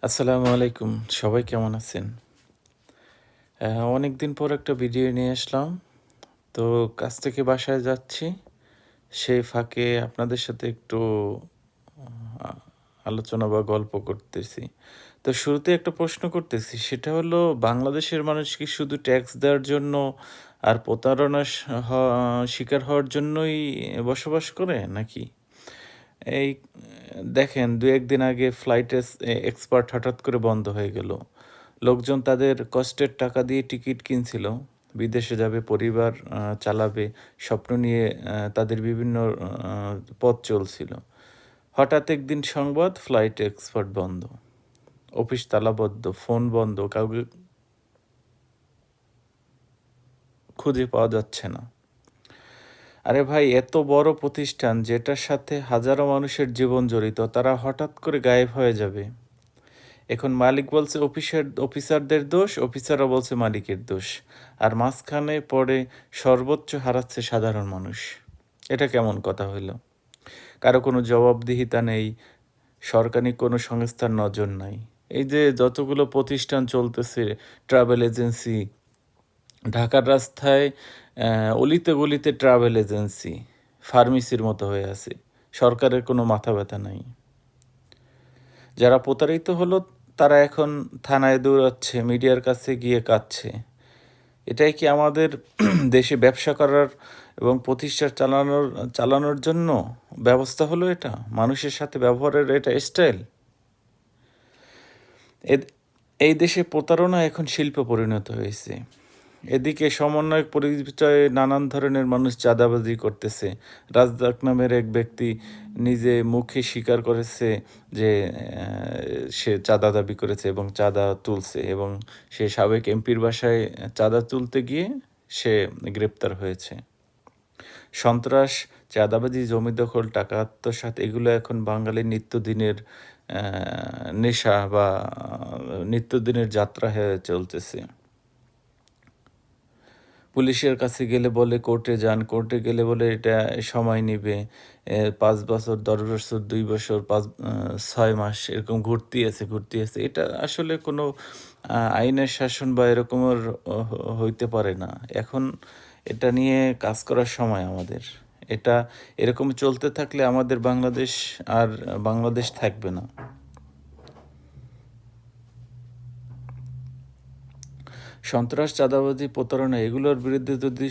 আসসালামু আলাইকুম। সবাই কেমন আছেন? অনেকদিন পর একটা ভিডিও নিয়ে আসলাম। তো কাজ থেকে বাসায় যাচ্ছি। সেই ফাঁকে আপনাদের সাথে একটু আ আলোচনা বা গল্প করতেছি। তো শুরুতে একটা প্রশ্ন করতেছি, সেটা হলো বাংলাদেশের মানুষ কি শুধু ট্যাক্স দেওয়ার জন্য আর প্রতারণার শিকার হওয়ার জন্যই বসবাস করে নাকি? এই দেখেন ২-১ দিন আগে এক্সপার্ট হঠাৎ করে বন্ধ হয়ে গেল। লোকজন তাদের কষ্টের টাকা দিয়ে টিকিট কিনছিল। বিদেশে যাবে, পরিবার চালাবে, স্বপ্ন নিয়ে তাদের বিভিন্ন পথ চলছিল। হঠাৎ একদিন সংবাদ, ফ্লাইট এক্সপার্ট বন্ধ। অফিস তালাবদ্ধ, ফোন বন্ধ, কাউকে খুঁজে পাওয়া যাচ্ছে না। আরে ভাই, এত বড় প্রতিষ্ঠান যেটার সাথে হাজারো মানুষের জীবন জড়িত, তারা হঠাৎ করে গায়েব হয়ে যাবে। এখন মালিক বলছে অফিসারদের দোষ, অফিসাররা বলছে মালিকের দোষ। আর মাঝখানে পড়ে সর্বোচ্চ হারাচ্ছে সাধারণ মানুষ। এটা কেমন কথা হইল? কারো কোনো জবাবদিহিতা নেই, সরকারি কোনো সংস্থার নজর নাই। এই যে যতগুলো প্রতিষ্ঠান চলতেছে, ট্রাভেল এজেন্সি, ঢাকার রাস্তায় অলিতে গলিতে ট্রাভেল এজেন্সি, ফার্মেসির মতো হয়ে আছে। সরকারের কোনো মাথা ব্যথা নাই। যারা প্রতারিত হলো তারা এখন থানায় দৌড়াচ্ছে, মিডিয়ার কাছে গিয়ে কাঁদছে। এটাই কি আমাদের দেশে ব্যবসা করার এবং প্রতিষ্ঠান চালানোর জন্য ব্যবস্থা হলো এটা? মানুষের সাথে ব্যবহারের এটা স্টাইল? এই দেশে প্রতারণা এখন শিল্পে পরিণত হয়েছে। এদিকে সমন্বয়ক পরিচয়ে নানান ধরনের মানুষ চাঁদাবাজি করতেছে। রাজ্জাক নামের এক ব্যক্তি নিজে মুখে স্বীকার করেছে যে সে চাঁদা দাবি করেছে এবং চাঁদা তুলছে, এবং সে সাবেক এমপির বাসায় চাঁদা তুলতে গিয়ে সে গ্রেপ্তার হয়েছে। সন্ত্রাস, চাঁদাবাজি, জমি দখল, টাকা আত্মসাৎ, এগুলো এখন বাঙালির নিত্যদিনের নেশা বা নিত্যদিনের যাত্রা হয়ে চলতেছে। পুলিশের কাছে গেলে বলে কোর্টে যান, কোর্টে গেলে বলে এটা সময় নেবে, ৫ বছর, ১০ বছর, ২ বছর, ৬ মাস এরকম ঘুরতেই আছে। এটা আসলে কোনো আইনের শাসন বা এরকমের হইতে পারে না। এখন এটা নিয়ে কাজ করার সময় আমাদের। এটা এরকম চলতে থাকলে আমাদের বাংলাদেশ আর বাংলাদেশ থাকবে না। সন্ত্রাস, চাঁদাবাজি, প্রতারণা, এগুলোর বিরুদ্ধে যদি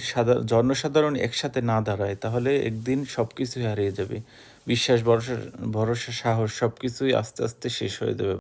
জনসাধারণ একসাথে না দাঁড়ায়, তাহলে একদিন সব কিছুই হারিয়ে যাবে। বিশ্বাস, ভরসা, সাহস সব কিছুই আস্তে আস্তে শেষ হয়ে যাবে।